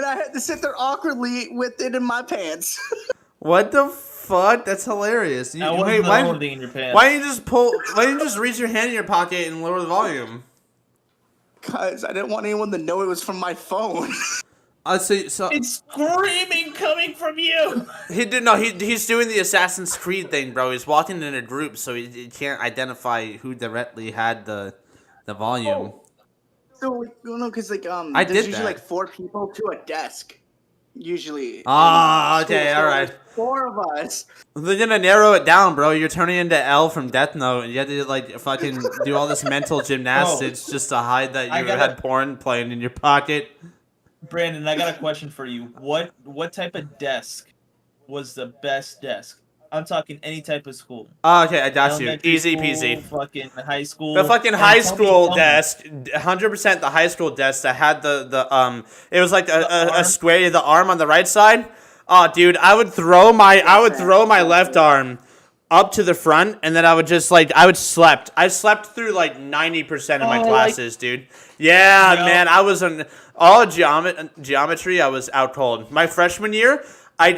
I had to sit there awkwardly with it in my pants. What the fuck? That's hilarious. I wasn't the only thing in your pants. Why don't you just reach your hand in your pocket and lower the volume? Because I didn't want anyone to know it was from my phone. So It's screaming coming from you. He's doing the Assassin's Creed thing, bro. He's walking in a group, so he can't identify who directly had the volume. So because I there's did usually that. like 4 people to a desk. Usually. Ah, in school. okay, So all right. there's 4 of us. They're gonna narrow it down, bro. You're turning into L from Death Note, and you have to like fucking do all this mental gymnastics just to hide that you had porn playing in your pocket. Brandon, I got a question for you. What type of desk was the best desk? I'm talking any type of school. Oh, okay, I got you. Elementary Easy school, peasy. Fucking high school. The fucking And high tell school me- desk, 100% the high school desk that had it was like a square, the arm on the right side. Oh, dude, I would throw my left arm up to the front, and then I would just like I slept through like 90% of my classes, dude. Yeah, Yep. man, I was on all geometry. I was out cold. My freshman year, I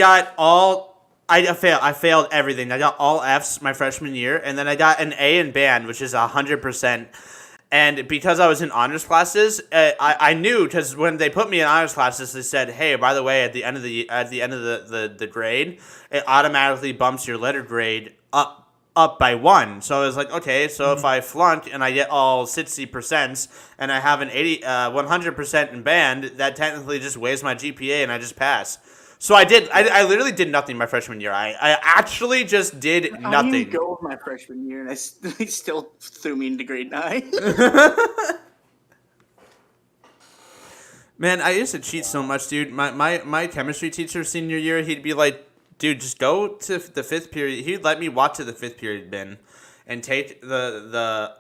failed everything. I got all Fs my freshman year, and then I got an A in band, which is 100%. And because I was in honors classes, I knew because when they put me in honors classes, they said, "Hey, by the way, at the end of the grade, it automatically bumps your letter grade up by 1." So I was like, okay, so if I flunk and I get all 60% and I have an 100% in band, that technically just weighs my GPA and I just pass. So I did. I literally did nothing my freshman year. I actually just did I nothing. didn't go with my freshman year, and they still threw me into grade 9. Man, I used to cheat so much, dude. My chemistry teacher senior year, he'd be like, dude, just go to the 5th period. He'd let me walk to the 5th period bin and take the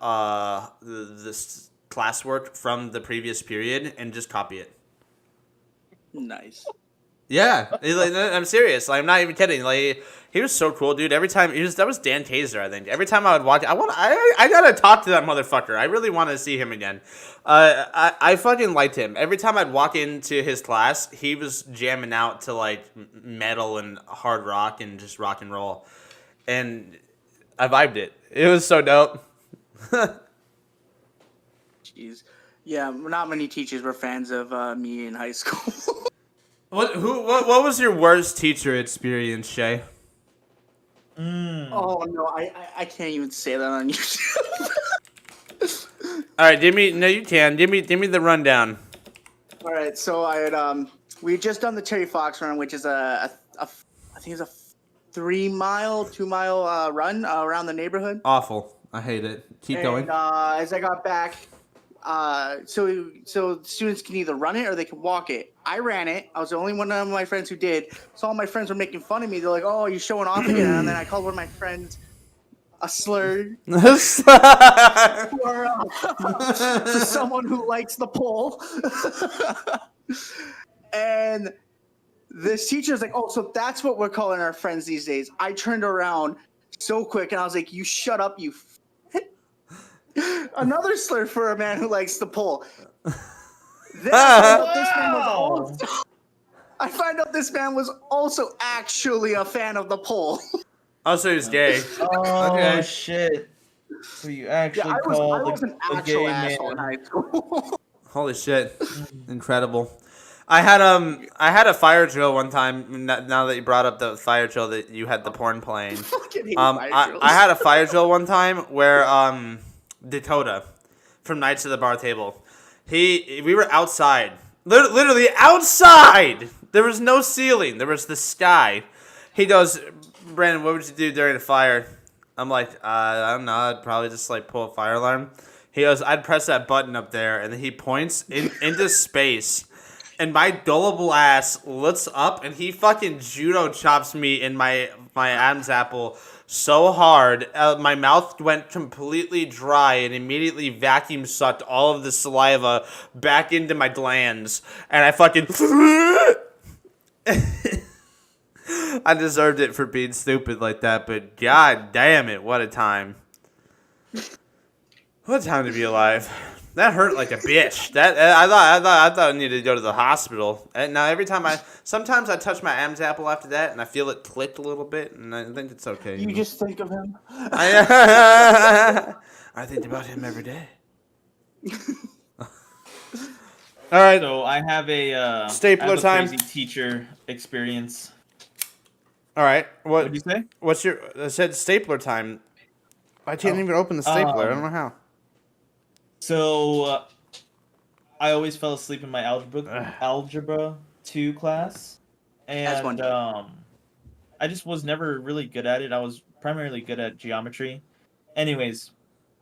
classwork from the previous period and just copy it. Nice. Yeah, I'm serious. Like, I'm not even kidding. Like, he was so cool, dude. Every time that was Dan Taser, I think. Every time I would watch, I gotta talk to that motherfucker. I really want to see him again. I fucking liked him. Every time I'd walk into his class, he was jamming out to like metal and hard rock and just rock and roll, and I vibed it. It was so dope. Jeez. Yeah, not many teachers were fans of me in high school. What what was your worst teacher experience, Shay? Oh no, I can't even say that on YouTube. All right, give me the rundown. All right, so I had we had just done the Terry Fox run, which is I think it's a 2-mile run around the neighborhood. Awful. I hate it. Keep going. As I got back, so students can either run it or they can walk it. I ran it. I was the only one of my friends who did. So all my friends were making fun of me. They're like, "Oh, you're showing off again." And then I called one of my friends a slur for someone who likes the pole. And this teacher's like, "Oh, so that's what we're calling our friends these days." I turned around so quick and I was like, "You shut up, you." Another slur for a man who likes the pole. Then I find out this man was also actually a fan of the pole. Oh, so he's gay. Oh, Okay. shit. So you actually I called was an a actual gay asshole in man. high school. Holy shit. Incredible. I had a fire drill one time. Now that you brought up the fire drill, that you had the porn playing. Fucking hate fire drills. I had a fire drill one time where Dakota from Knights of the Bar Table. We were outside. Literally outside. There was no ceiling. There was the sky. He goes, "Brandon, what would you do during a fire?" I'm like, I don't know. I'd probably just like pull a fire alarm. He goes, "I'd press that button up there," and then he points into space. And my gullible ass looks up, and he fucking judo chops me in my Adam's apple so hard. My mouth went completely dry and immediately vacuum sucked all of the saliva back into my glands. And I fucking... I deserved it for being stupid like that, but god damn it, what a time. What a time to be alive. That hurt like a bitch. I thought I needed to go to the hospital. And now sometimes I touch my Adam's apple after that, and I feel it click a little bit, and I think it's okay. You just think of him. I think about him every day. All right. So I have a Stapler time. Crazy teacher experience. All right. What'd you say? I said stapler time. I can't even open the stapler. I don't know how. So, I always fell asleep in my algebra 2 class, and I just was never really good at it. I was primarily good at geometry. Anyways,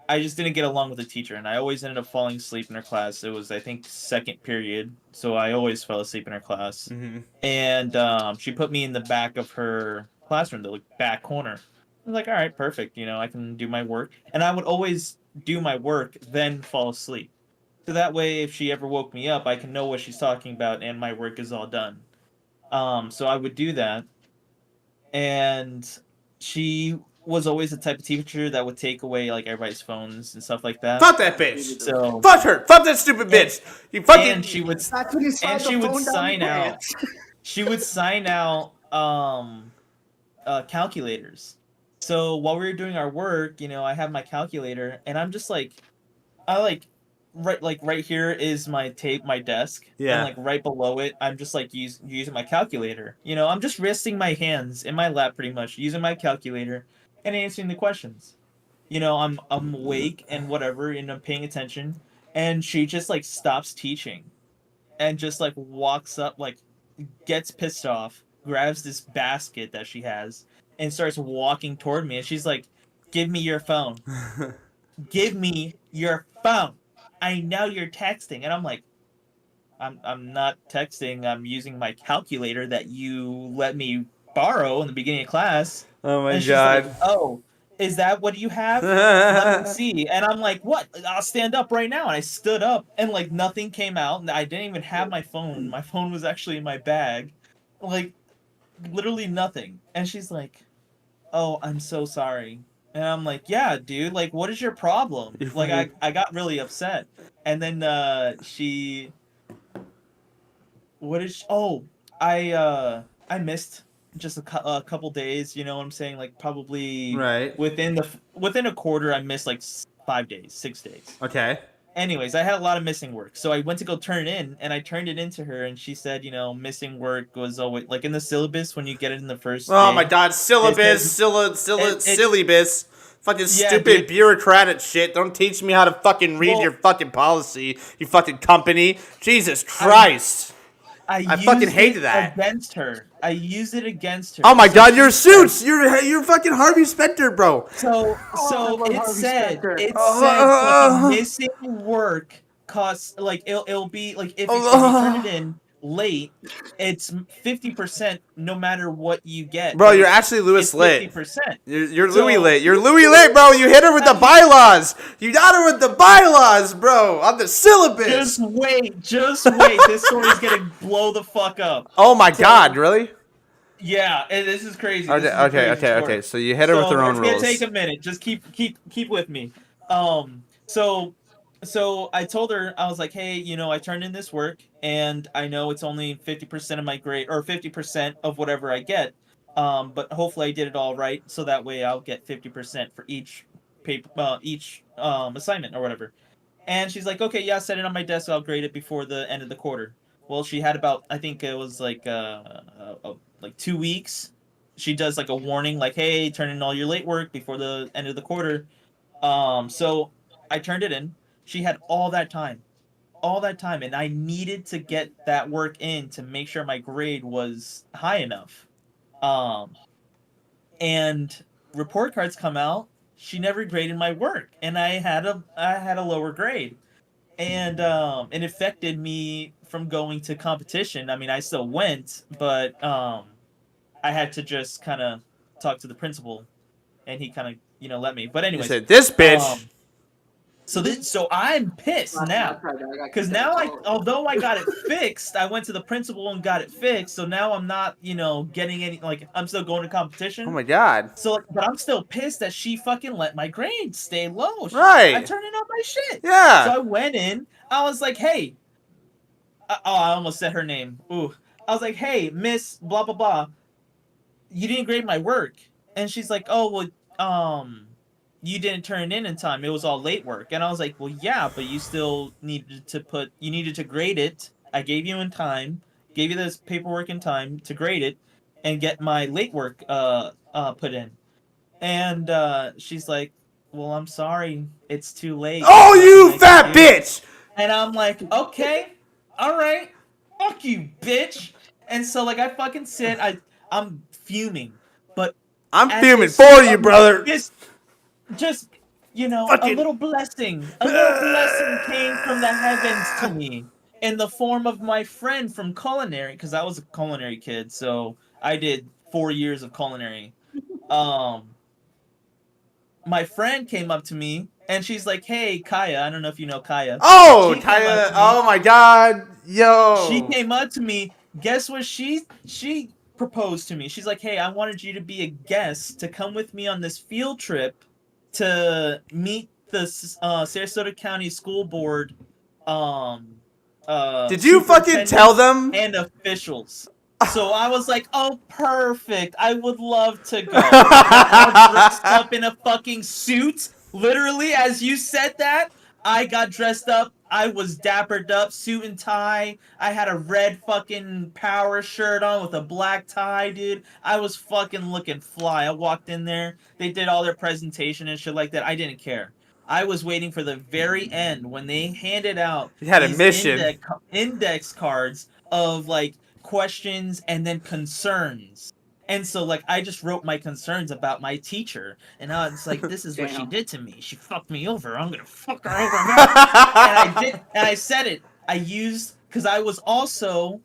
I just didn't get along with the teacher, and I always ended up falling asleep in her class. It was, I think, second period, so I always fell asleep in her class. Mm-hmm. And she put me in the back of her classroom, the back corner. I was like, all right, perfect. I can do my work, and I would always do my work, then fall asleep. So that way, if she ever woke me up, I can know what she's talking about, and my work is all done. So I would do that. And she was always the type of teacher that would take away like everybody's phones and stuff like that. Fuck that bitch. So fuck her. Fuck that stupid bitch. You fucking. And she would sign out. She would sign out calculators. So while we were doing our work, I have my calculator, and I'm just like, right here is my desk. Yeah. And like right below it, I'm just like using my calculator. I'm just resting my hands in my lap, pretty much using my calculator and answering the questions. I'm awake and whatever, and I'm paying attention, and she just like stops teaching, and just like walks up, like gets pissed off, grabs this basket that she has, and starts walking toward me, and she's like, "Give me your phone. Give me your phone. I know you're texting." And I'm like, I'm not texting. I'm using my calculator that you let me borrow in the beginning of class. Oh my and she's god. like, "Oh, is that what you have? Let me see." And I'm like, "What? I'll stand up right now." And I stood up, and like nothing came out, and I didn't even have my phone. My phone was actually in my bag. like literally nothing. And she's like, "Oh, I'm so sorry." And I'm like, "Yeah, dude, like what is your problem?" You're Like fucking- I got really upset. And then she what is I missed just a couple days, you know what I'm saying? Like probably Right. within a quarter I missed like 5 days, 6 days. Okay. Anyways, I had a lot of missing work. So I went to go turn it in and I turned it into her and she said, missing work was always like in the syllabus when you get it in the first Oh day. my god, syllabus, syllabus. Fucking Yeah, stupid dude. bureaucratic shit. Don't teach me how to fucking read Well- your fucking policy, you fucking company. Jesus Christ. I fucking used hated it that. against her. I used it against her. Oh my So god, she your said- suits! You're fucking Harvey Specter, bro. So I love it Harvey said Specter. it said fucking missing work costs like it'll be like if you turn it in late, it's 50% no matter what you get. Bro, But you're it's- actually Louis it's lit. 50%. You're So- Louis lit. You're Louis lit, bro. You hit her with the bylaws. You got her with the bylaws, bro. On the syllabus. Just wait. This story's gonna blow the fuck up. Oh my god, really? Yeah, and this is crazy. Okay, This is a crazy story. okay. So you hit her with her own it's rules. gonna take a minute. Just keep with me. So I told her, I was like, hey, I turned in this work and I know it's only 50% of my grade or 50% of whatever I get. But hopefully I did it all right, so that way I'll get 50% for each paper, each assignment or whatever. And she's like, okay, yeah, set it on my desk. I'll grade it before the end of the quarter. Well, she had about, I think it was like 2 weeks. She does like a warning, like, hey, turn in all your late work before the end of the quarter. So I turned it in. She had all that time, and I needed to get that work in to make sure my grade was high enough. And report cards come out. She never graded my work, and I had a lower grade, and it affected me from going to competition. I mean, I still went, but I had to just kind of talk to the principal, and he kind of let me. But You anyways, said, this bitch. so I'm pissed now. Because now, although I got it fixed, I went to the principal and got it fixed. So now I'm not, getting any, like, I'm still going to competition. Oh my god. So, but I'm still pissed that she fucking let my grades stay low. Right. I turned in all my shit. Yeah. So I went in. I was like, hey. I almost said her name. Ooh. I was like, hey, Miss blah, blah, blah. You didn't grade my work. And she's like, oh, well, you didn't turn it in time. It was all late work. And I was like, well, yeah, but you still needed to grade it. I gave you in time, gave you this paperwork in time to grade it and get my late work put in. And she's like, well, I'm sorry. It's too late. Oh, There's you nothing I fat can do." bitch. And I'm like, okay, all right, fuck you, bitch. And so like I fucking sit, I'm fuming, but I'm at fuming this for you, fucking- brother. just Fucking- a little blessing came from the heavens to me in the form of my friend from culinary, because I was a culinary kid, so I did 4 years of culinary. My friend came up to me and she's like, hey, Kaya, I don't know if you know Kaya. Oh, She came up Tyler. to me. Oh my god. Yo. She came up to me. Guess what she proposed to me? She's like, hey, I wanted you to be a guest to come with me on this field trip to meet the Sarasota County School Board. Did you fucking tell them? and officials? So I was like, oh, perfect. I would love to go. I got all dressed up in a fucking suit. Literally, as you said that, I got dressed up. I was dappered up, suit and tie. I had a red fucking power shirt on with a black tie, dude. I was fucking looking fly. I walked in there. They did all their presentation and shit like that. I didn't care. I was waiting for the very end when they handed out You had a these mission. index cards of like questions and then concerns. And so, like, I just wrote my concerns about my teacher. And I was like, this is what she Damn. did to me. She fucked me over. I'm going to fuck her over now. And I did. And I said it. I used, because I was also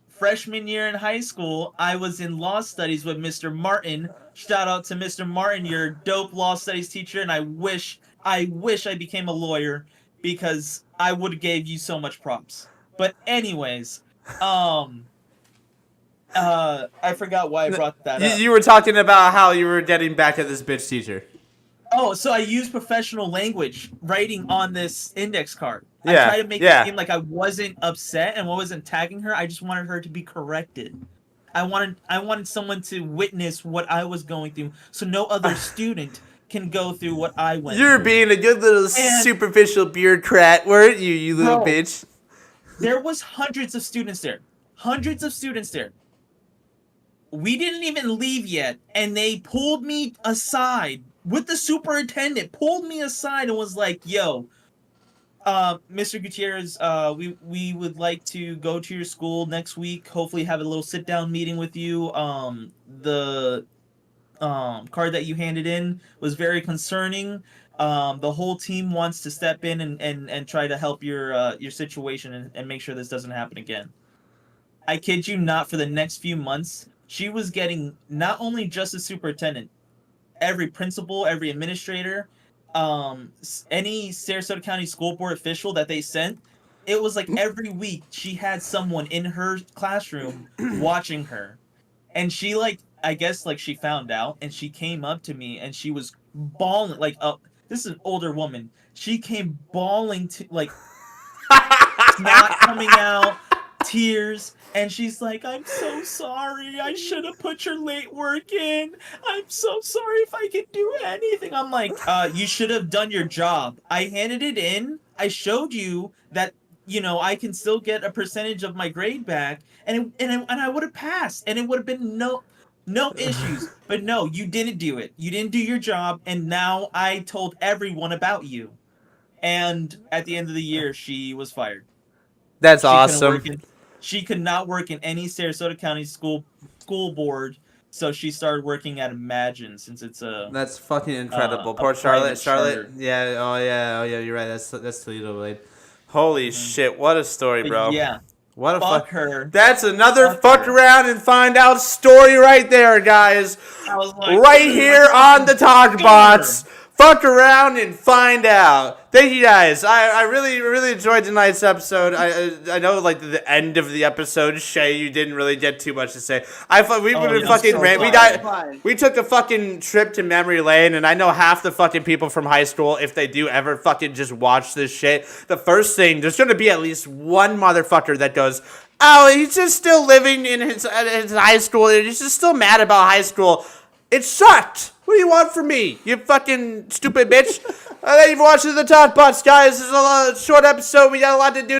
freshman year in high school. I was in law studies with Mr. Martin. Shout out to Mr. Martin. You're a dope law studies teacher. And I wish I became a lawyer because I would have gave you so much props. But anyways, I forgot why I brought that up. You were talking about how you were getting back at this bitch teacher. Oh, so I used professional language writing on this index card. Yeah, I tried to make it seem like I wasn't upset and wasn't tagging her. I just wanted her to be corrected. I wanted someone to witness what I was going through, so no other student can go through what I went You're through. being a good little superficial bureaucrat, weren't you, you little bitch? There was hundreds of students there. Hundreds of students there. We didn't even leave yet, and they pulled me aside with the superintendent, pulled me aside and was like, yo, Mr. Gutierrez, we would like to go to your school next week, hopefully have a little sit-down meeting with you. The card that you handed in was very concerning. The whole team wants to step in and try to help your situation and make sure this doesn't happen again. I kid you not, for the next few months, she was getting not only just the superintendent, every principal, every administrator, any Sarasota County School Board official that they sent. It was like every week she had someone in her classroom watching her. And she, like, I guess, like, she found out, and she came up to me, and she was bawling, like, this is an older woman. She came bawling to, like, snot coming out, tears, and she's like, I'm so sorry, I should have put your late work in. I'm so sorry if I could do anything. I'm like, you should have done your job. I handed it in, I showed you that, you know, I can still get a percentage of my grade back, and I would have passed, and it would have been no issues. But no, you didn't do it. You didn't do your job, and now I told everyone about you. And at the end of the year, she was fired. That's awesome. She could not work in any Sarasota County school board, so she started working at Imagine since it's a. That's fucking incredible. Poor Charlotte. Yeah. Oh yeah. You're right. That's Toledo Blade. Holy shit! What a story, bro. Yeah. What a fuck her. That's another fuck around and find out story right there, guys. I was like, right here on the Talk Bots. Fuck around and find out. Thank you guys. I really enjoyed tonight's episode. I know, like, the end of the episode, Shay, you didn't really get too much to say. We took a fucking trip to memory lane, and I know half the fucking people from high school, if they do ever fucking just watch this shit, the first thing, there's gonna be at least one motherfucker that goes, oh, he's just still living in his high school, and he's just still mad about high school. It sucked. What do you want from me, you fucking stupid bitch? Thank you for watching the Talk Bots, guys. This is a short episode. We got a lot to do.